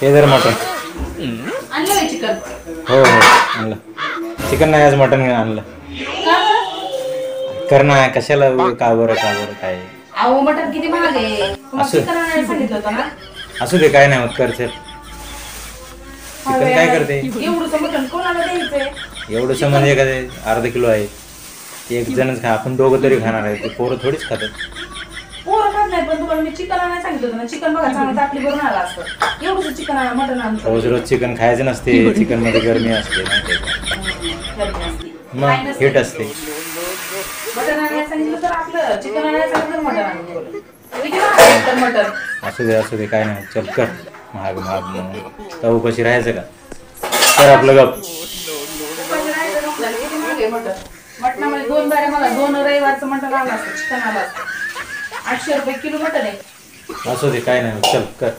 हे जर मटन आणलं चिकन. हो हो आणलं. चिकन नाही आज मटन आणलं. कर ना कशाला का बरं काय. अहो मटन किती महाग आहे. तुम्हाला चिकन आणायला सांगितलं होतं ना. असू दे काय नाही होत कर चिकन काय करते. एवढं मटन कोणाला द्यायचंय. एवढंसं म्हणजे का ते अर्धा किलो आहे. एक जणच खा आपण दोघं तरी खाणार आहे. ते पोरं थोडीच खातात. पोरं खात नाही पण तुम्हाला मी चिकन आणायला सांगितलं होतं ना. चिकन बघा चांगलं आपली भरून आला असतं. एवढंच चिकन आणा मटन आणतो. रोज रोज चिकन खायचं नसते. चिकन मध्ये गरमी असते माहिती आहे मग हिट असते. मटन आणायला सांगितलं तर आपलं चिकन आणायला सांगितलं तर मटन आणून मटन. असू दे काय नाही. चल कर महाग तर उपाशी राहायचं का. कर आपलं गप. मटणामध्ये 2 बाऱ्या मला 2 रविवारचं मटण आलं असतं. चिकन आलं असतं. 800 रुपये किलो मटण आहे. असू दे काय नाही. चल कर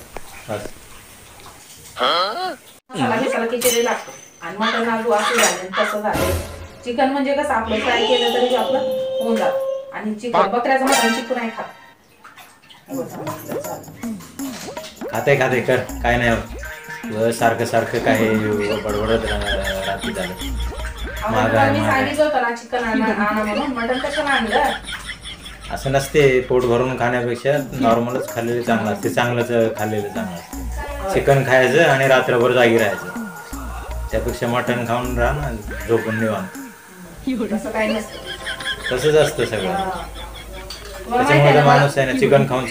मसाला खिचडी लागतो आणि मटण आलू असं झालं तसं झालं. चिकन म्हणजे कसं आपलं फ्राय केलं तरी आपलं होऊन जातं. आणि चिकन बकऱ्याचं मटण चिकन नाही खात. खाते कर काय नाही होत. सारखं काय बडबडत रात्री झालं. मी सांगितलं होतं ना चिकन आणा म्हणून. मटण कशाला आणलं. असं नसते. पोट भरून खाण्यापेक्षा नॉर्मलच खाल्लेलं चांगलं असते. चांगलंच खाल्लेलं चांगलं असते. चिकन खायचं आणि रात्रभर जागी राहायचं. त्यापेक्षा मटण खाऊन राहा ना झोपून निवांत. तसं काही नसतं. तसंच असतं सगळं. त्याच्यामुळे माणूस आहे ना चिकन खाऊन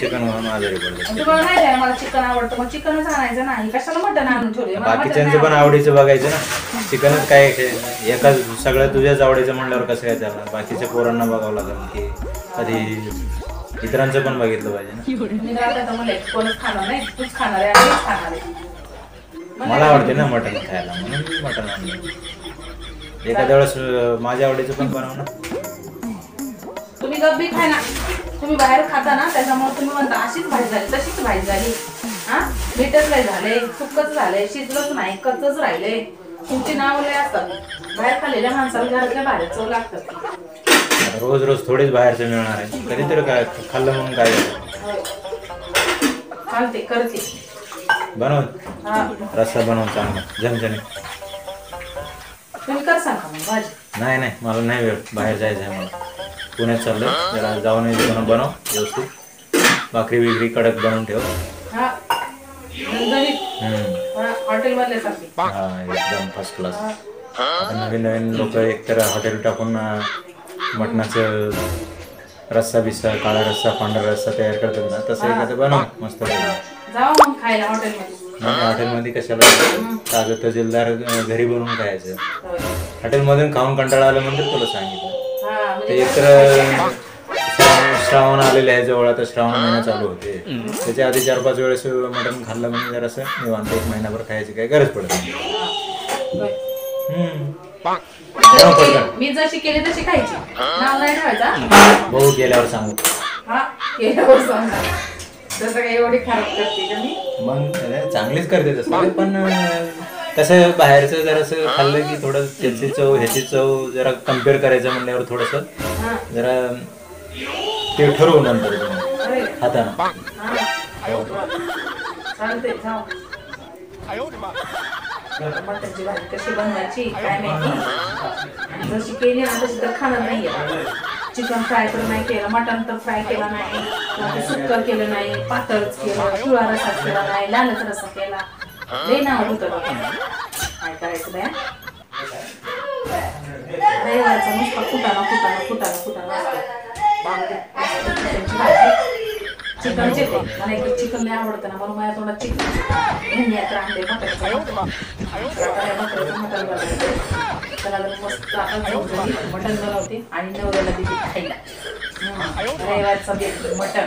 आजारी पडतो. तुम्हाला माहिती आहे मला चिकन आवडतं मग चिकनच आणायचं नाही. कशाला मटण आणून ठेवले. बाकीच्यांचं पण आवडीचं बघायचं ना. चिकनच काय एका सगळं तुझ्याच आवडीचं म्हणल्यावर कसं काय चालणार. बाकीच्या पोरांना बघावं लागेल की कधी इतरांचं पण बघितलं पाहिजे ना. कोणच खाणार नाही. तूच खाणार आहे. मला आवडते ना मटण खायला म्हणून मटण आणलं. एखाद्या वेळेस माझ्या आवडीचं पण बनव ना. तुम्ही गब्बी खाय ना. तुम्ही बाहेर खाता ना त्याच्यामुळे तुम्ही म्हणता अशीच भाजी झाली तशीच भाजी झाली. हा मीठच नाही झाले सुक्कच झाले शिजलंच नाही कच्चच राहिले. तुमची नाव लय असतात. बाहेर खाल्लेल्या माणसाला घरातल्या बाहेर चव लागतात. रोज रोज थोडीच बाहेरचं मिळणार आहे. कधीतरी काय खाल्लं म्हणून काय चालते करते. बनव रस्सा बनव चांगला झणझणीत. तुम्ही कर सांगा मग भाजी. नाही मला नाही वेळ. बाहेर जायचं आहे मला. पुण्यात चाललंय जरा जाऊन बनव व्यवस्थित. भाकरी बिकरी कडक बनवून ठेव. हॉटेल मधल्यासारखी. हा एकदम फर्स्ट क्लास. नवीन लोक एकतर हॉटेल टाकून मटणाचं रस्सा बिस्सा काळा रस्सा पांढरा रस्सा तयार करतात ना. तसं एखादं बनव मस्त. जाऊ मग खायला हॉटेलमध्ये. हॉटेलमध्ये कशाला ताजं तजेलदार घरी बनवून खायचं. हॉटेलमधून खाऊन कंटाळा आलं म्हणजे तुला सांगितलं. ते एकतर श्रावण आलेले आहे जवळ. आता श्रावण महिना चालू होते. त्याच्या आधी 4-5 वेळेस मटण खाल्लं म्हणजे जरासं निवांत 1 महिनाभर खायची काही गरज पडत नाही. मी जशी केली तशी खायची. नाव नाही ठेवायचा. भाऊ गेल्यावर सांगू. गेल्यावर सांगा. तसं काही एवढी खराब करते का मी. मग चांगलीच करते तसं. पण कसं बाहेरचं जरासं खाल्लं की थोडं त्याची चव ह्याची चव जरा कम्पेअर करायचं म्हणल्यावर थोडंसं जरा ते ठरवू नंतर खाताना. चालते जाऊ. मटणाची भाजी कशी बनवायची काय माहिती. जशी केली ना तशी तर खाणार नाहीये. चिकन फ्राय तर नाही केलं. मटण तर फ्राय केला नाही. सुक्कं केलं नाही. पातळच केलं. पिवळा रसा केला नाही. लालच रसा केला. लय नाव होतं काय करायचं बाया. रविवारचा नुसता फुटाणा चिकन चिकन मला एक चिकन लय आवडतं ना म्हणून माझ्या तोंडात चिकन घेण्यात राहते. मटण बनवते आणि नवऱ्याला देते खायला. रविवारचा मटण